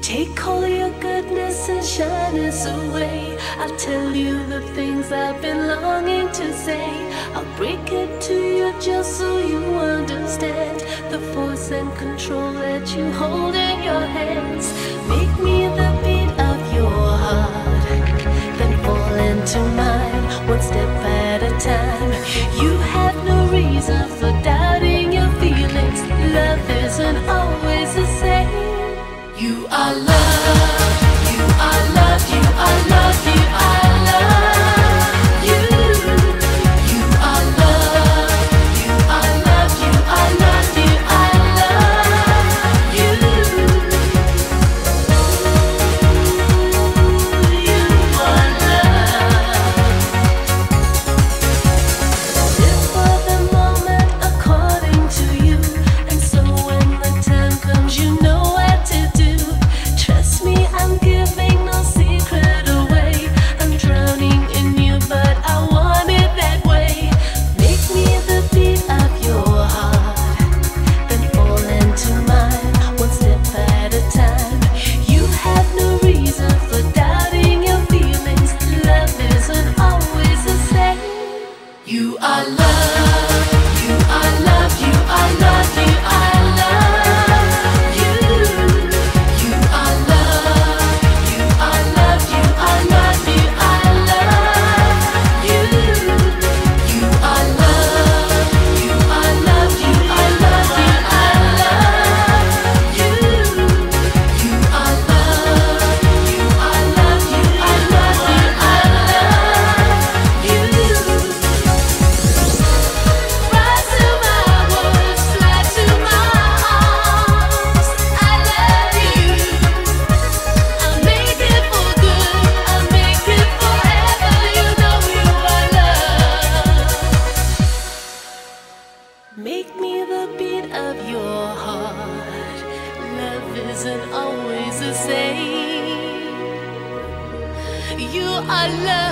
Take all your goodness and shyness away. I'll tell you the things I've been longing to say. I'll break it to you just so you understand the force and control that you hold in your hands. Make me the beat of your heart, then fall into mine, one step at a time. You have no reason for doubting your feelings. Love isn't always the same. You are love, you are love, you are love, you are love. You are love, you are love, you are love, you are love. You are love. Live for the moment according to you, and so when the time comes, you know what to do. Trust me, I'm giving no secret away. I'm drowning in you, but I want it that way. Make me the beat of your heart, then fall into mine, one step at a time. You have no reason for doubting your feelings. Love isn't always the same. You are love, you are love, you are love, you are love. You are love, you are love, you are love, you are love. You are love, you are love, you are love, you are love. You are love, you are love, you are love, you are love. You rise to my words, fly to my arms. I love you. I'll make it for good. I'll make it forever. You know you are love. Make me the beat of your heart. Love isn't always the same. You are love.